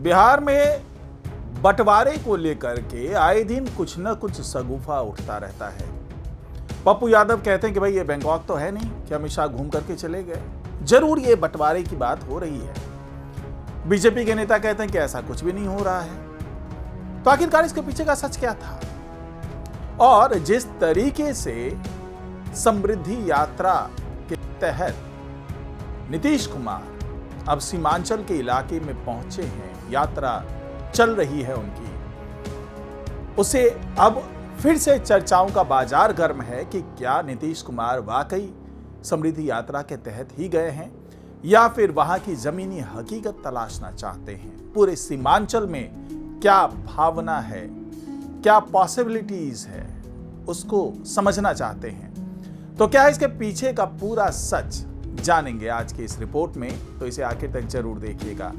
बिहार में बंटवारे को लेकर के आए दिन कुछ न कुछ शगुफा उठता रहता है। पप्पू यादव कहते हैं कि भाई ये बैंकॉक तो है नहीं कि अमित शाह घूम करके चले गए, जरूर ये बंटवारे की बात हो रही है। बीजेपी के नेता कहते हैं कि ऐसा कुछ भी नहीं हो रहा है। तो आखिरकार इसके पीछे का सच क्या था? और जिस तरीके से समृद्धि यात्रा के तहत नीतीश कुमार अब सीमांचल के इलाके में पहुंचे हैं, यात्रा चल रही है उनकी, उसे अब फिर से चर्चाओं का बाजार गर्म है कि क्या नीतीश कुमार वाकई समृद्धि यात्रा के तहत ही गए हैं या फिर वहां की जमीनी हकीकत तलाशना चाहते हैं। पूरे सीमांचल में क्या भावना है, क्या पॉसिबिलिटीज है, उसको समझना चाहते हैं। तो क्या इसके पीछे का पूरा सच जानेंगे आज की इस रिपोर्ट में, तो इसे आखिर तक जरूर देखिएगा।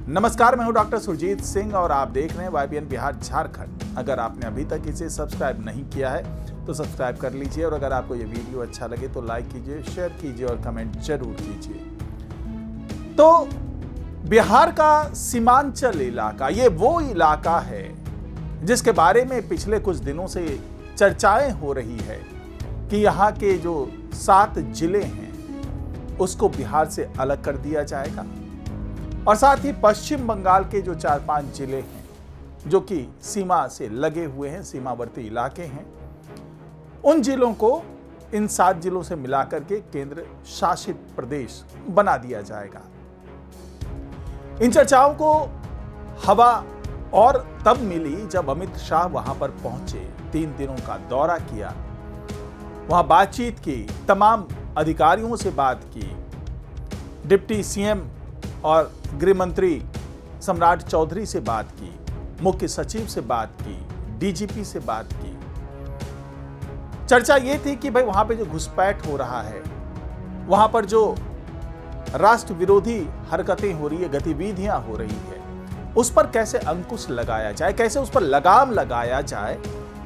नमस्कार, मैं हूं डॉक्टर सुरजीत सिंह और आप देख रहे हैं YBN बिहार झारखंड। अगर आपने अभी तक इसे सब्सक्राइब नहीं किया है तो सब्सक्राइब कर लीजिए और अगर आपको ये वीडियो अच्छा लगे तो लाइक कीजिए, शेयर कीजिए और कमेंट जरूर कीजिए। तो बिहार का सीमांचल इलाका, ये वो इलाका है जिसके बारे में पिछले कुछ दिनों से चर्चाएं हो रही है कि यहाँ के जो 7 जिले हैं उसको बिहार से अलग कर दिया जाएगा और साथ ही पश्चिम बंगाल के जो 4-5 जिले हैं जो कि सीमा से लगे हुए हैं, सीमावर्ती इलाके हैं, उन जिलों को इन 7 जिलों से मिलाकर के केंद्र शासित प्रदेश बना दिया जाएगा। इन चर्चाओं को हवा और तब मिली जब अमित शाह वहां पर पहुंचे, 3 दिनों का दौरा किया, वहां बातचीत की, तमाम अधिकारियों से बात की, डिप्टी सीएम और गृह मंत्री सम्राट चौधरी से बात की, मुख्य सचिव से बात की, डीजीपी से बात की। चर्चा यह थी कि भाई वहां पे जो घुसपैठ हो रहा है, वहां पर जो राष्ट्र विरोधी हरकतें हो रही है, गतिविधियां हो रही है, उस पर कैसे अंकुश लगाया जाए, कैसे उस पर लगाम लगाया जाए,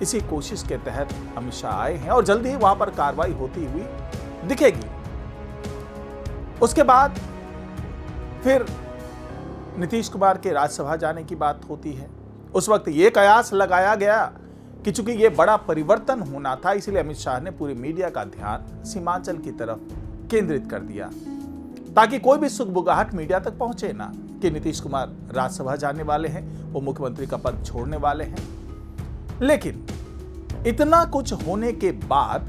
इसी कोशिश के तहत अमित शाह आए हैं और जल्दी ही वहां पर कार्रवाई होती हुई दिखेगी। उसके बाद फिर नीतीश कुमार के राज्यसभा जाने की बात होती है। उस वक्त यह कयास लगाया गया कि चूंकि यह बड़ा परिवर्तन होना था, इसलिए अमित शाह ने पूरी मीडिया का ध्यान सीमांचल की तरफ केंद्रित कर दिया ताकि कोई भी सुगबुगाहट मीडिया तक पहुंचे ना कि नीतीश कुमार राज्यसभा जाने वाले हैं, वो मुख्यमंत्री का पद छोड़ने वाले हैं। लेकिन इतना कुछ होने के बाद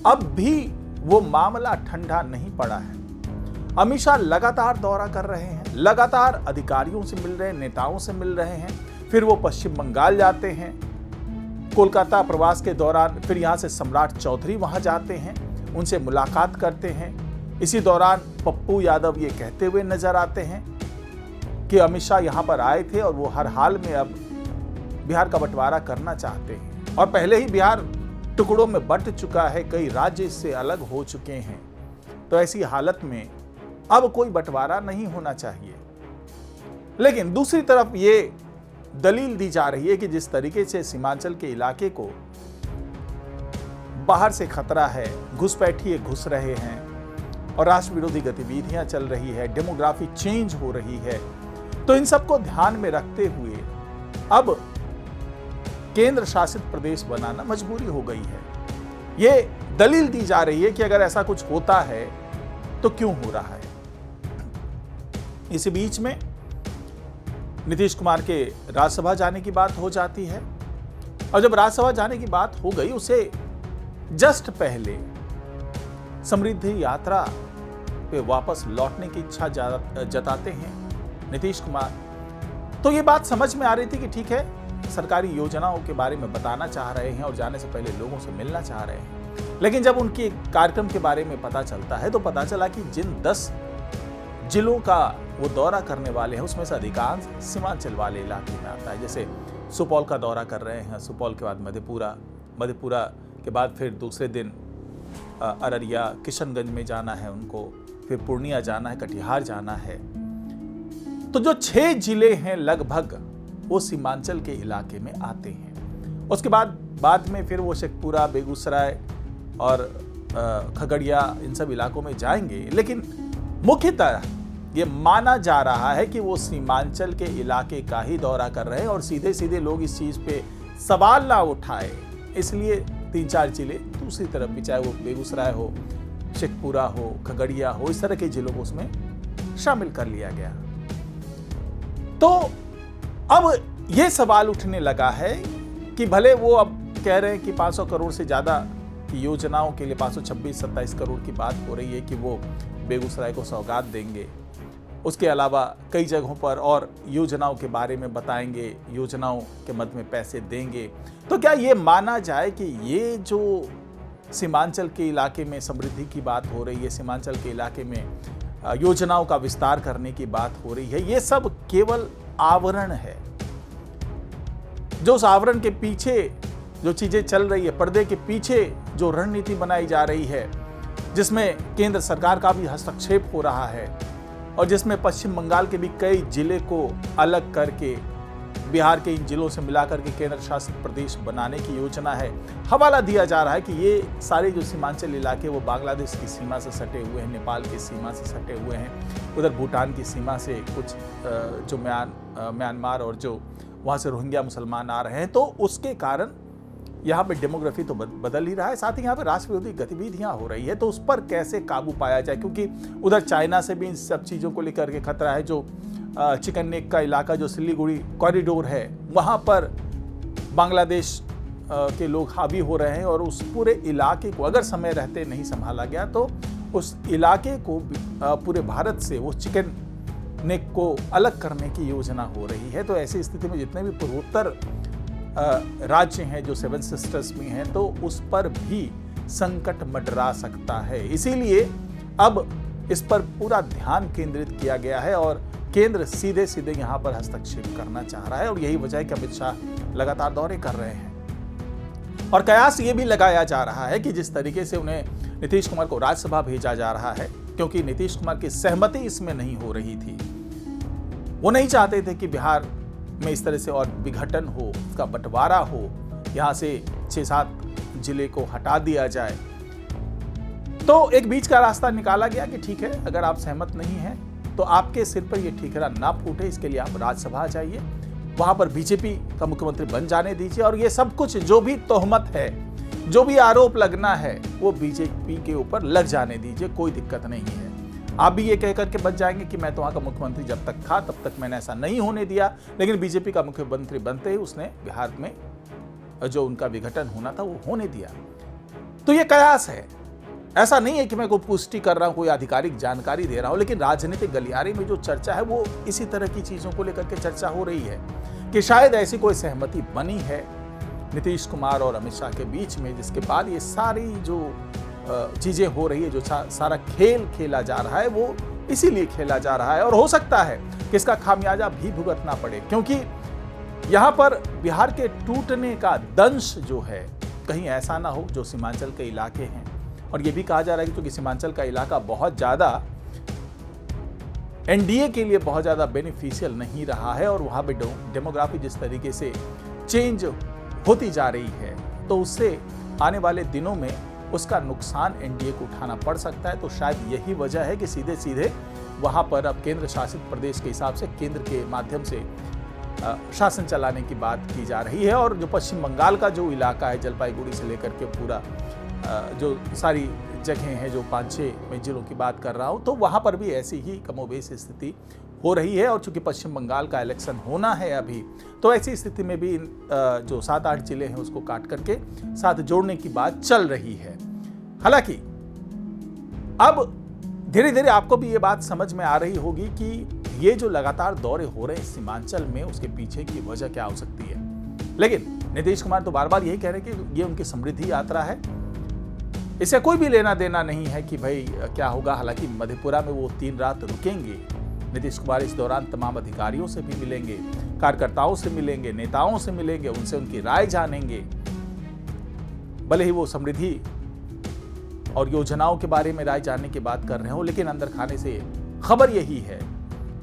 अब भी वो मामला ठंडा नहीं पड़ा है। अमित शाह लगातार दौरा कर रहे हैं, लगातार अधिकारियों से मिल रहे हैं, नेताओं से मिल रहे हैं, फिर वो पश्चिम बंगाल जाते हैं, कोलकाता प्रवास के दौरान फिर यहां से सम्राट चौधरी वहां जाते हैं, उनसे मुलाकात करते हैं। इसी दौरान पप्पू यादव ये कहते हुए नजर आते हैं कि अमित शाह यहां पर आए थे और वो हर हाल में अब बिहार का बंटवारा करना चाहते हैं और पहले ही बिहार टुकड़ों में बंट चुका है, कई राज्य इससे अलग हो चुके हैं। तो ऐसी हालत में अब कोई बंटवारा नहीं होना चाहिए। लेकिन दूसरी तरफ ये दलील दी जा रही है कि जिस तरीके से सीमांचल के इलाके को बाहर से खतरा है, घुसपैठिए घुस रहे हैं और राष्ट्र विरोधी गतिविधियां चल रही है, डेमोग्राफी चेंज हो रही है, तो इन सबको ध्यान में रखते हुए अब केंद्र शासित प्रदेश बनाना मजबूरी हो गई है। ये दलील दी जा रही है कि अगर ऐसा कुछ होता है तो क्यों हो रहा है। इसी बीच में नीतीश कुमार के राज्यसभा जाने की बात हो जाती है और जब राज्यसभा जाने की बात हो गई, उसे जस्ट पहले समृद्धि यात्रा पे वापस लौटने की इच्छा जताते हैं नीतीश कुमार। तो ये बात समझ में आ रही थी कि ठीक है, सरकारी योजनाओं के बारे में बताना चाह रहे हैं और जाने से पहले लोगों से मिलना चाह रहे हैं। लेकिन जब उनके कार्यक्रम के बारे में पता चलता है तो पता चला कि जिन 10 जिलों का वो दौरा करने वाले हैं उसमें से अधिकांश सीमांचल वाले इलाके में आता है। जैसे सुपौल का दौरा कर रहे हैं, सुपौल के बाद मधेपुरा के बाद फिर दूसरे दिन अररिया, किशनगंज में जाना है उनको, फिर पूर्णिया जाना है, कटिहार जाना है। तो जो 6 जिले हैं लगभग वो सीमांचल के इलाके में आते हैं। उसके बाद में फिर वो शेखपुरा, बेगूसराय और खगड़िया, इन सब इलाकों में जाएंगे। लेकिन मुख्यतः ये माना जा रहा है कि वो सीमांचल के इलाके का ही दौरा कर रहे हैं और सीधे सीधे लोग इस चीज पे सवाल ना उठाए, इसलिए 3-4 जिले दूसरी तरफ भी, चाहे वो बेगूसराय हो, शेखपुरा हो, खगड़िया हो, इस तरह के जिलों को उसमें शामिल कर लिया गया। तो अब ये सवाल उठने लगा है कि भले वो अब कह रहे हैं कि 500 करोड़ से ज्यादा की योजनाओं के लिए 526-27 करोड़ की बात हो रही है कि वो बेगूसराय को सौगात देंगे, उसके अलावा कई जगहों पर और योजनाओं के बारे में बताएंगे, योजनाओं के मद में पैसे देंगे। तो क्या ये माना जाए कि ये जो सीमांचल के इलाके में समृद्धि की बात हो रही है, सीमांचल के इलाके में योजनाओं का विस्तार करने की बात हो रही है, ये सब केवल आवरण है। जो उस आवरण के पीछे जो चीजें चल रही है, पर्दे के पीछे जो रणनीति बनाई जा रही है, जिसमें केंद्र सरकार का भी हस्तक्षेप हो रहा है और जिसमें पश्चिम बंगाल के भी कई जिले को अलग करके बिहार के इन जिलों से मिलाकर के केंद्र शासित प्रदेश बनाने की योजना है। हवाला दिया जा रहा है कि ये सारे जो सीमांचल इलाके वो बांग्लादेश की सीमा से सटे हुए हैं, नेपाल की सीमा से सटे हुए हैं, उधर भूटान की सीमा से कुछ जो म्यांमार और जो वहाँ से रोहिंग्या मुसलमान आ रहे हैं, तो उसके कारण यहाँ पे डेमोग्राफी तो बदल ही रहा है, साथ ही यहाँ पे राष्ट्र विरोधी गतिविधियाँ हो रही है। तो उस पर कैसे काबू पाया जाए, क्योंकि उधर चाइना से भी इन सब चीज़ों को लेकर के खतरा है। जो चिकन नेक का इलाका, जो सिलीगुड़ी कॉरिडोर है, वहाँ पर बांग्लादेश के लोग हावी हो रहे हैं और उस पूरे इलाके को अगर समय रहते नहीं संभाला गया तो उस इलाके को पूरे भारत से वो चिकन नेक को अलग करने की योजना हो रही है। तो ऐसी स्थिति में जितने भी पूर्वोत्तर राज्य हैं, जो 7 सिस्टर्स में हैं, तो उस पर भी संकट मंडरा सकता है। इसीलिए अब इस पर पूरा ध्यान केंद्रित किया गया है और केंद्र सीधे सीधे यहाँ पर हस्तक्षेप करना चाह रहा है और यही वजह है कि अमित शाह लगातार दौरे कर रहे हैं। और कयास ये भी लगाया जा रहा है कि जिस तरीके से उन्हें नीतीश कुमार को राज्यसभा भेजा जा रहा है, क्योंकि नीतीश कुमार की सहमति इसमें नहीं हो रही थी, वो नहीं चाहते थे कि बिहार में इस तरह से और विघटन हो, उसका बंटवारा हो, यहाँ से 6-7 जिले को हटा दिया जाए। तो एक बीच का रास्ता निकाला गया कि ठीक है, अगर आप सहमत नहीं हैं तो आपके सिर पर यह ठीकरा ना फूटे, इसके लिए आप राज्यसभा जाइए, वहां पर बीजेपी का मुख्यमंत्री बन जाने दीजिए और ये सब कुछ जो भी तोहमत है, जो भी आरोप लगना है, वो बीजेपी के ऊपर लग जाने दीजिए, कोई दिक्कत नहीं है। आप भी ये कह करके बच जाएंगे कि मैं तो वहां का मुख्यमंत्री जब तक था तब तक मैंने ऐसा नहीं होने दिया, लेकिन बीजेपी का मुख्यमंत्री बनते ही उसने बिहार में जो उनका विघटन होना था वो होने दिया। तो ये कयास है, ऐसा नहीं है कि मैं कोई पुष्टि कर रहा हूं, कोई आधिकारिक जानकारी दे रहा हूं, लेकिन राजनीतिक गलियारे में जो चर्चा है वो इसी तरह की चीजों को लेकर के चर्चा हो रही है कि शायद ऐसी कोई सहमति बनी है नीतीश कुमार और अमित शाह के बीच में, जिसके बाद ये सारी जो चीजें हो रही है, जो सारा खेल खेला जा रहा है, वो इसीलिए खेला जा रहा है। और हो सकता है कि इसका खामियाजा भी भुगतना पड़े, क्योंकि यहां पर बिहार के टूटने का दंश जो है कहीं ऐसा ना हो जो सीमांचल के इलाके हैं। और ये भी कहा जा रहा है कि क्योंकि सीमांचल का इलाका बहुत ज्यादा एनडीए के लिए बहुत ज्यादा बेनिफिशियल नहीं रहा है और वहां पे डेमोग्राफी जिस तरीके से चेंज होती जा रही है, तो उससे आने वाले दिनों में उसका नुकसान एनडीए को उठाना पड़ सकता है। तो शायद यही वजह है कि सीधे सीधे वहां पर अब केंद्र शासित प्रदेश के हिसाब से केंद्र के माध्यम से शासन चलाने की बात की जा रही है। और जो पश्चिम बंगाल का जो इलाका है, जलपाईगुड़ी से लेकर के पूरा जो सारी जगहें हैं, जो 5-6 मैं जिलों की बात कर रहा हूं, तो वहां पर भी ऐसी ही कमोबेश स्थिति हो रही है। और चूंकि पश्चिम बंगाल का इलेक्शन होना है अभी, तो ऐसी स्थिति में भी जो 7-8 जिले हैं उसको काट करके साथ जोड़ने की बात चल रही है। हालांकि अब धीरे धीरे आपको भी ये बात समझ में आ रही होगी कि ये जो लगातार दौरे हो रहे हैं सीमांचल में, उसके पीछे की वजह क्या हो सकती है। लेकिन नीतीश कुमार तो बार बार यही कह रहे हैं कि ये उनकी समृद्धि यात्रा है, इससे कोई भी लेना देना नहीं है कि भाई क्या होगा। हालांकि मधेपुरा में वो 3 रात रुकेंगे। नीतीश कुमार इस दौरान तमाम अधिकारियों से भी मिलेंगे, कार्यकर्ताओं से मिलेंगे, नेताओं से मिलेंगे, उनसे उनकी राय जानेंगे। भले ही वो समृद्धि और योजनाओं के बारे में राय जानने की बात कर रहे हो, लेकिन अंदर खाने से खबर यही है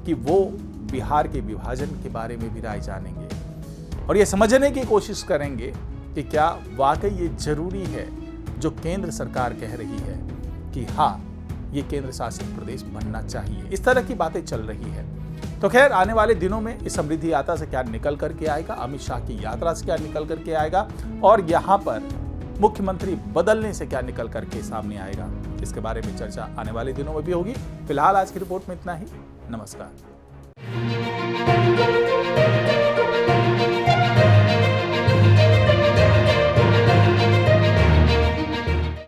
कि वो बिहार के विभाजन के बारे में भी राय जानेंगे और ये समझने की कोशिश करेंगे कि क्या वाकई ये जरूरी है जो केंद्र सरकार कह रही है कि हाँ, ये केंद्र शासित प्रदेश बनना चाहिए। इस तरह की बातें चल रही है। तो खैर, आने वाले दिनों में इस समृद्धि यात्रा से क्या निकल करके आएगा, अमित शाह की यात्रा से क्या निकल करके आएगा और यहाँ पर मुख्यमंत्री बदलने से क्या निकल करके सामने आएगा, इसके बारे में चर्चा आने वाले दिनों में भी होगी। फिलहाल आज की रिपोर्ट में इतना ही। नमस्कार।